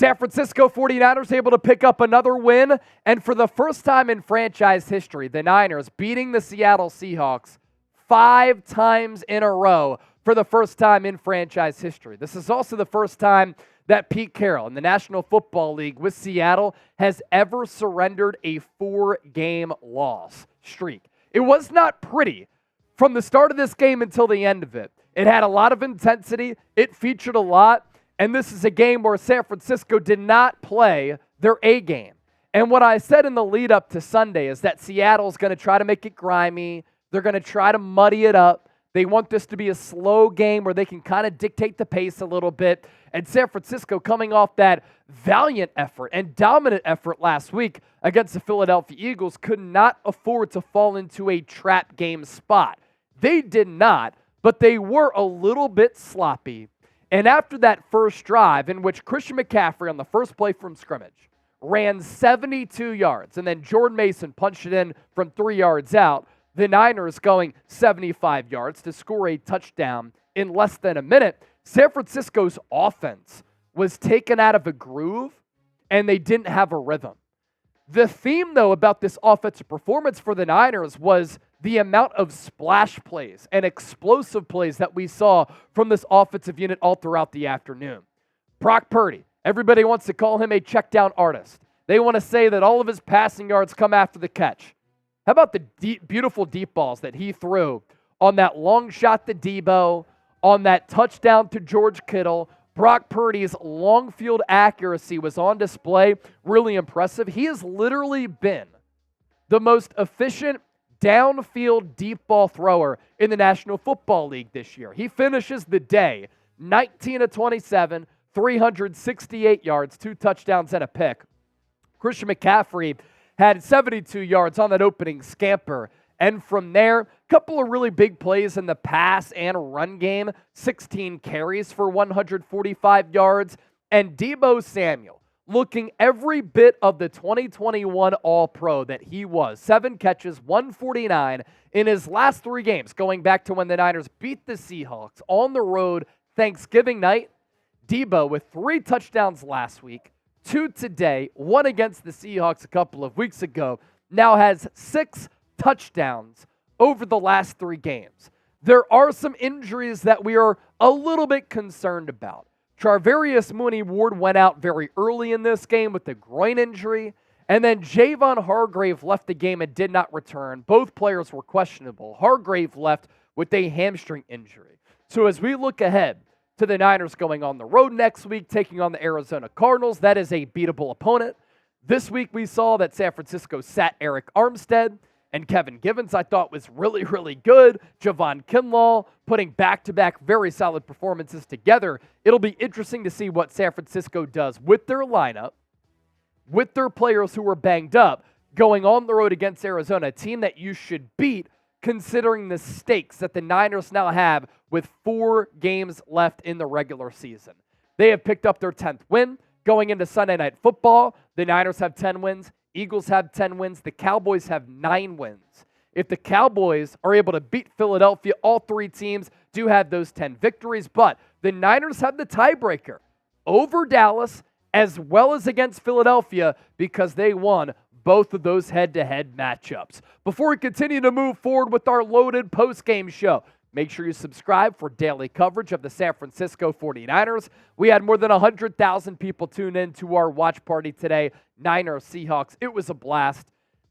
San Francisco 49ers able to pick up another win, and for the first time in franchise history, the Niners beating the Seattle Seahawks 5 times in a row for the first time in franchise history. This is also the first time that Pete Carroll in the National Football League with Seattle has ever surrendered a 4-game loss streak. It was not pretty from the start of this game until the end of it. It had a lot of intensity. It featured a lot. And this is a game where San Francisco did not play their A game. And what I said in the lead up to Sunday is that Seattle's going to try to make it grimy. They're going to try to muddy it up. They want this to be a slow game where they can kind of dictate the pace a little bit. And San Francisco, coming off that valiant effort and dominant effort last week against the Philadelphia Eagles, could not afford to fall into a trap game spot. They did not, but they were a little bit sloppy. And after that first drive, in which Christian McCaffrey on the first play from scrimmage ran 72 yards, and then Jordan Mason punched it in from 3 yards out, the Niners going 75 yards to score a touchdown in less than a minute. San Francisco's offense was taken out of a groove, and they didn't have a rhythm. The theme, though, about this offensive performance for the Niners was the amount of splash plays and explosive plays that we saw from this offensive unit all throughout the afternoon. Brock Purdy, everybody wants to call him a check-down artist. They want to say that all of his passing yards come after the catch. How about the beautiful deep balls that he threw on that long shot to Deebo, on that touchdown to George Kittle? Brock Purdy's long field accuracy was on display, really impressive. He has literally been the most efficient downfield deep ball thrower in the National Football League this year. He finishes the day 19 of 27, 368 yards, 2 touchdowns and a pick. Christian McCaffrey had 72 yards on that opening scamper. And from there, a couple of really big plays in the pass and run game, 16 carries for 145 yards. And Deebo Samuel, looking every bit of the 2021 All-Pro that he was. 7 catches, 149 in his last 3 games, going back to when the Niners beat the Seahawks on the road Thanksgiving night. Deebo with 3 touchdowns last week, 2 today, 1 against the Seahawks a couple of weeks ago, now has 6 touchdowns over the last 3 games. There are some injuries that we are a little bit concerned about. Charvaiurs Ward went out very early in this game with a groin injury, and then Javon Hargave left the game and did not return. Both players were questionable. Hargrave left with a hamstring injury. So as we look ahead to the Niners going on the road next week, taking on the Arizona Cardinals, that is a beatable opponent. This week we saw that San Francisco sat Eric Armstead, and Kevin Givens, I thought, was really, really good. Javon Kinlaw putting back-to-back very solid performances together. It'll be interesting to see what San Francisco does with their lineup, with their players who are banged up, going on the road against Arizona, a team that you should beat considering the stakes that the Niners now have with 4 games left in the regular season. They have picked up their 10th win going into Sunday Night Football. The Niners have 10 wins. Eagles have 10 wins. The Cowboys have 9 wins. If the Cowboys are able to beat Philadelphia, all 3 teams do have those 10 victories, but the Niners have the tiebreaker over Dallas as well as against Philadelphia because they won both of those head-to-head matchups. Before we continue to move forward with our loaded post-game show, make sure you subscribe for daily coverage of the San Francisco 49ers. We had more than 100,000 people tune in to our watch party today, Niners Seahawks. It was a blast.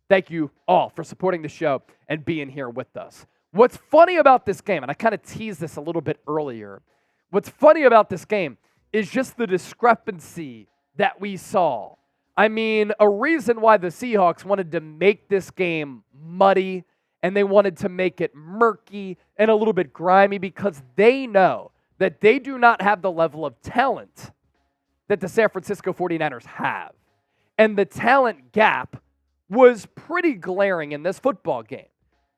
Thank you all for supporting the show and being here with us. What's funny about this game, and I kind of teased this a little bit earlier, what's funny about this game is just the discrepancy that we saw. I mean, a reason why the Seahawks wanted to make this game muddy and they wanted to make it murky and a little bit grimy because they know that they do not have the level of talent that the San Francisco 49ers have. And the talent gap was pretty glaring in this football game.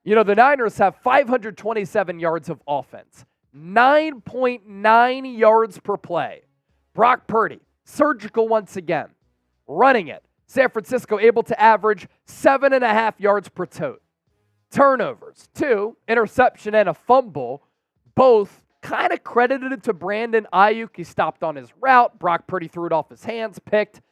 You know, the Niners have 527 yards of offense, 9.9 yards per play. Brock Purdy, surgical once again, running it. San Francisco able to average 7.5 yards per tote. Turnovers, 2, interception and a fumble, both kind of credited it to Brandon Aiyuk. He stopped on his route. Brock Purdy threw it off his hands, picked,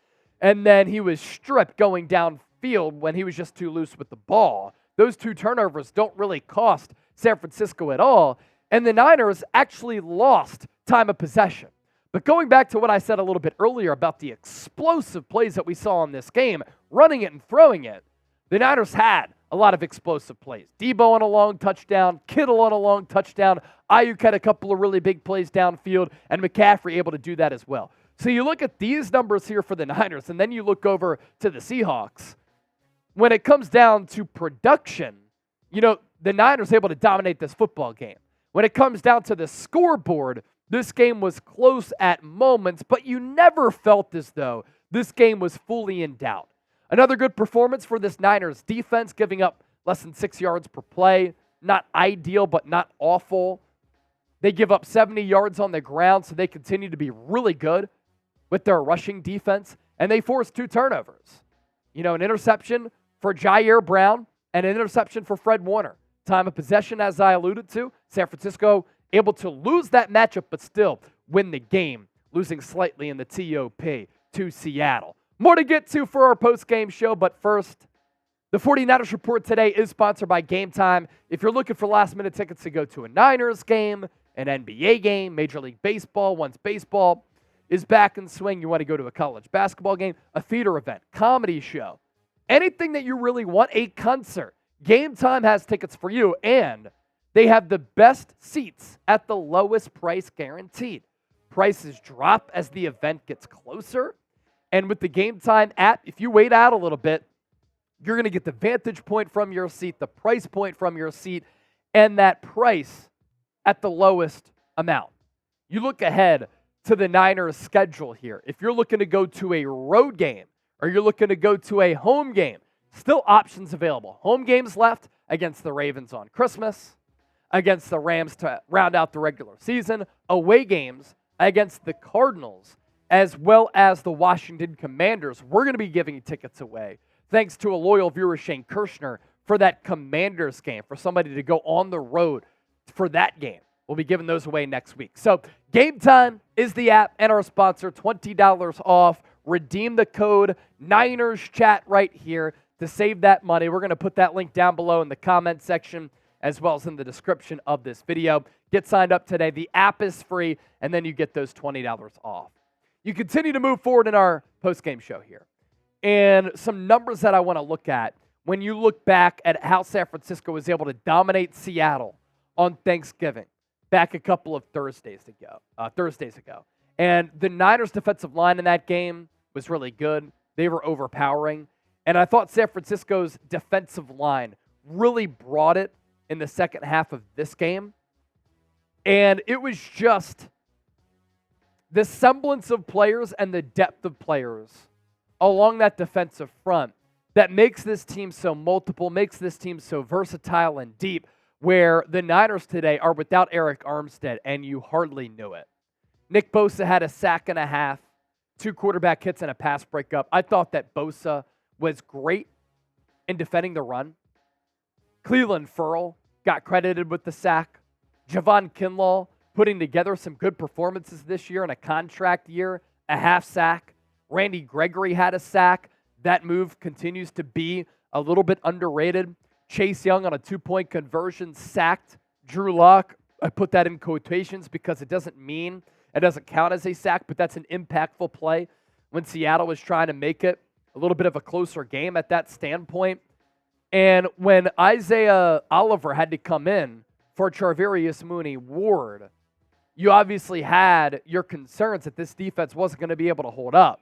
and then he was stripped going downfield when he was just too loose with the ball. Those 2 turnovers don't really cost San Francisco at all, and the Niners actually lost time of possession. But going back to what I said a little bit earlier about the explosive plays that we saw in this game, running it and throwing it, the Niners had a lot of explosive plays. Deebo on a long touchdown, Kittle on a long touchdown, Aiyuk had a couple of really big plays downfield, and McCaffrey able to do that as well. So you look at these numbers here for the Niners, and then you look over to the Seahawks. When it comes down to production, the Niners able to dominate this football game. When it comes down to the scoreboard, this game was close at moments, but you never felt as though this game was fully in doubt. Another good performance for this Niners defense, giving up less than 6 yards per play. Not ideal, but not awful. They give up 70 yards on the ground, so they continue to be really good with their rushing defense, and they forced 2 turnovers. An interception for Jair Brown and an interception for Fred Warner. Time of possession, as I alluded to, San Francisco able to lose that matchup, but still win the game, losing slightly in the TOP to Seattle. More to get to for our post-game show, but first, the 49ers Report today is sponsored by Game Time. If you're looking for last-minute tickets to go to a Niners game, an NBA game, Major League Baseball, once baseball is back in swing, you want to go to a college basketball game, a theater event, comedy show, anything that you really want, a concert, Game Time has tickets for you, and they have the best seats at the lowest price guaranteed. Prices drop as the event gets closer, and with the Game Time app, if you wait out a little bit, you're going to get the vantage point from your seat, the price point from your seat, and that price at the lowest amount. You look ahead to the Niners' schedule here. If you're looking to go to a road game or you're looking to go to a home game, still options available. Home games left against the Ravens on Christmas, against the Rams to round out the regular season, away games against the Cardinals, as well as the Washington Commanders. We're going to be giving tickets away, thanks to a loyal viewer, Shane Kirshner, for that Commanders game, for somebody to go on the road for that game. We'll be giving those away next week. So Game Time is the app and our sponsor, $20 off. Redeem the code Niners Chat right here to save that money. We're going to put that link down below in the comment section as well as in the description of this video. Get signed up today. The app is free, and then you get those $20 off. You continue to move forward in our post-game show here. And some numbers that I want to look at when you look back at how San Francisco was able to dominate Seattle on Thanksgiving back a couple of Thursdays ago. And the Niners' defensive line in that game was really good. They were overpowering. And I thought San Francisco's defensive line really brought it in the second half of this game. And it was just the semblance of players and the depth of players along that defensive front that makes this team so multiple, makes this team so versatile and deep, where the Niners today are without Eric Armstead, and you hardly knew it. Nick Bosa had a sack and a half, 2 quarterback hits, and a pass breakup. I thought that Bosa was great in defending the run. Cleveland Ferrell got credited with the sack. Javon Kinlaw putting together some good performances this year in a contract year, a half sack. Randy Gregory had a sack. That move continues to be a little bit underrated. Chase Young on a 2-point conversion sacked Drew Lock. I put that in quotations because it doesn't count as a sack, but that's an impactful play when Seattle was trying to make it a little bit of a closer game at that standpoint. And when Isaiah Oliver had to come in for Charvarius Ward, you obviously had your concerns that this defense wasn't going to be able to hold up.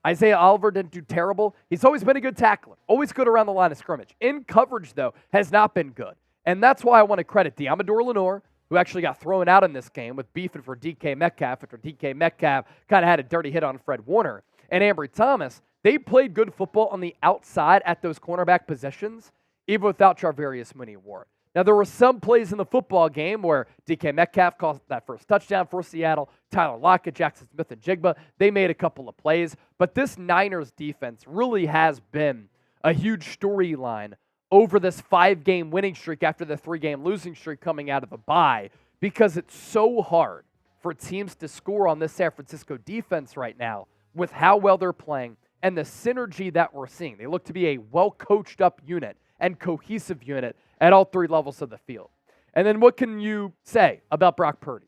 Isaiah Oliver didn't do terrible. He's always been a good tackler, always good around the line of scrimmage. In coverage, though, has not been good. And that's why I want to credit Deommodore Lenoir, who actually got thrown out in this game with beefing for DK Metcalf after DK Metcalf kind of had a dirty hit on Fred Warner. And Ambry Thomas, they played good football on the outside at those cornerback positions, even without Charvarius Ward. Now, there were some plays in the football game where DK Metcalf caught that first touchdown for Seattle. Tyler Lockett, Jaxon Smith-Njigba, they made a couple of plays. But this Niners defense really has been a huge storyline over this 5-game winning streak after the 3-game losing streak coming out of the bye, because it's so hard for teams to score on this San Francisco defense right now with how well they're playing and the synergy that we're seeing. They look to be a well-coached up unit and cohesive unit at all three levels of the field. And then what can you say about Brock Purdy?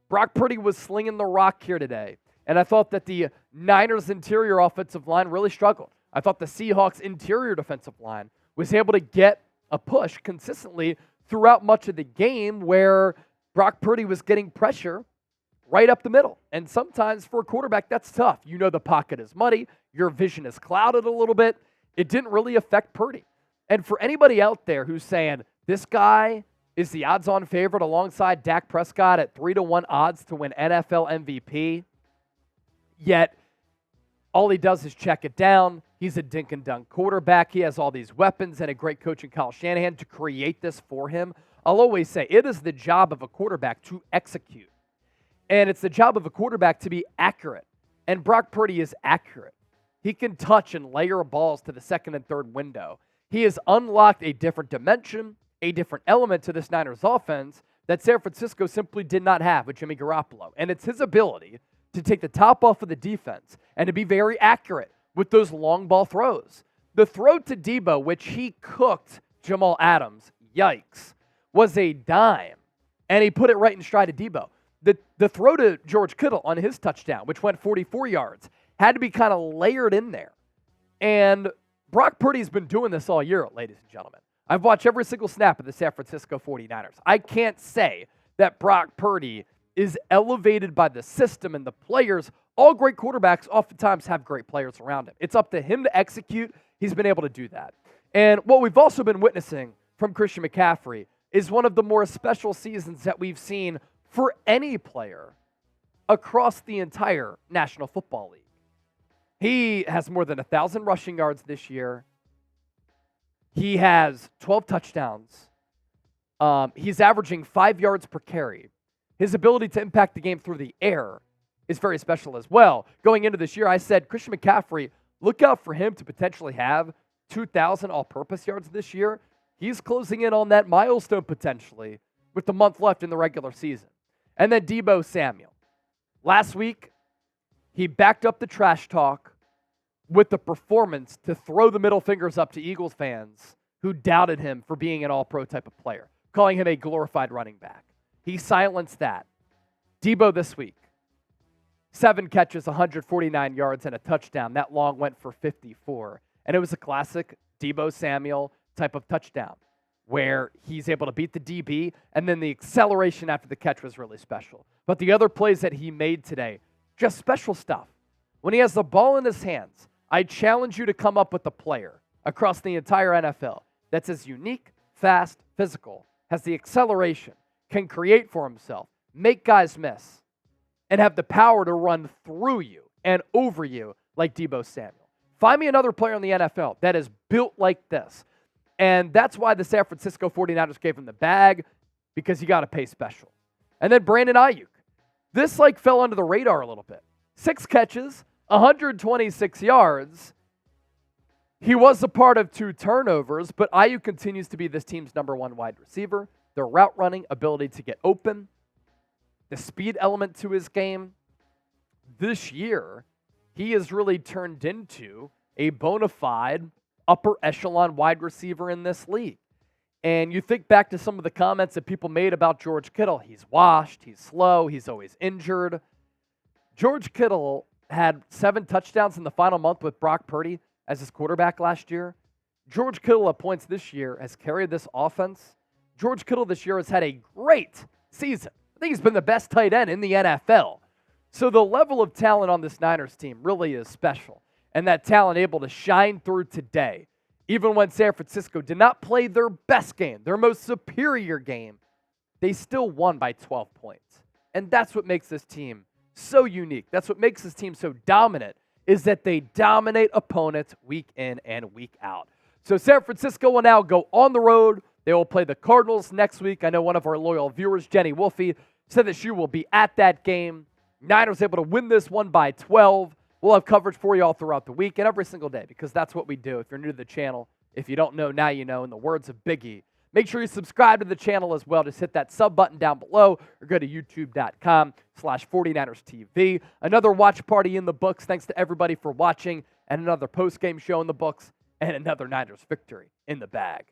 Brock Purdy was slinging the rock here today, and I thought that the Niners' interior offensive line really struggled. I thought the Seahawks' interior defensive line was able to get a push consistently throughout much of the game where Brock Purdy was getting pressure right up the middle. And sometimes for a quarterback, that's tough. You know the pocket is muddy. Your vision is clouded a little bit. It didn't really affect Purdy. And for anybody out there who's saying, this guy is the odds-on favorite alongside Dak Prescott at 3-1 odds to win NFL MVP, yet all he does is check it down. He's a dink-and-dunk quarterback. He has all these weapons and a great coach in Kyle Shanahan to create this for him. I'll always say it is the job of a quarterback to execute. And it's the job of a quarterback to be accurate. And Brock Purdy is accurate. He can touch and layer balls to the second and third window. He has unlocked a different dimension, a different element to this Niners offense that San Francisco simply did not have with Jimmy Garoppolo. And it's his ability to take the top off of the defense and to be very accurate with those long ball throws. The throw to Deebo, which he cooked Jamal Adams, yikes, was a dime. And he put it right in stride of Deebo. The throw to George Kittle on his touchdown, which went 44 yards, had to be kind of layered in there. And Brock Purdy's been doing this all year, ladies and gentlemen. I've watched every single snap of the San Francisco 49ers. I can't say that Brock Purdy is elevated by the system and the players. All great quarterbacks oftentimes have great players around him. It's up to him to execute. He's been able to do that. And what we've also been witnessing from Christian McCaffrey is one of the more special seasons that we've seen for any player across the entire National Football League. He has more than 1,000 rushing yards this year. He has 12 touchdowns. He's averaging 5 yards per carry. His ability to impact the game through the air is very special as well. Going into this year, I said, Christian McCaffrey, look out for him to potentially have 2,000 all-purpose yards this year. He's closing in on that milestone potentially with the month left in the regular season. And then Deebo Samuel. Last week, he backed up the trash talk with the performance to throw the middle fingers up to Eagles fans who doubted him for being an all-pro type of player, calling him a glorified running back. He silenced that. Deebo this week, 7 catches, 149 yards, and a touchdown. That long went for 54. And it was a classic Deebo Samuel type of touchdown where he's able to beat the DB, and then the acceleration after the catch was really special. But the other plays that he made today, just special stuff. When he has the ball in his hands, I challenge you to come up with a player across the entire NFL that's as unique, fast, physical, has the acceleration, can create for himself, make guys miss, and have the power to run through you and over you like Deebo Samuel. Find me another player in the NFL that is built like this. And that's why the San Francisco 49ers gave him the bag, because you got to pay special. And then Brandon Aiyuk. This fell under the radar a little bit. 6 catches, 126 yards. He was a part of 2 turnovers, but Aiyuk continues to be this team's #1 wide receiver. The route running, ability to get open, the speed element to his game. This year, he has really turned into a bona fide upper echelon wide receiver in this league. And you think back to some of the comments that people made about George Kittle. He's washed, he's slow, he's always injured. George Kittle had 7 touchdowns in the final month with Brock Purdy as his quarterback last year. George Kittle at points this year has carried this offense. George Kittle this year has had a great season. I think he's been the best tight end in the NFL. So the level of talent on this Niners team really is special. And that talent able to shine through today, even when San Francisco did not play their best game, their most superior game, they still won by 12 points. And that's what makes this team so unique. That's what makes this team so dominant, is that they dominate opponents week in and week out. So San Francisco will now go on the road. They will play the Cardinals next week. I know one of our loyal viewers, Jenny Wolfie, said that she will be at that game. Niners able to win this one by 12. We'll have coverage for you all throughout the week and every single day, because that's what we do. If you're new to the channel, if you don't know, now you know. In the words of Biggie, Make sure you subscribe to the channel as well. Just hit that sub button down below or go to youtube.com/49ers TV. Another watch party in the books. Thanks to everybody for watching, and another post-game show in the books, and another Niners victory in the bag.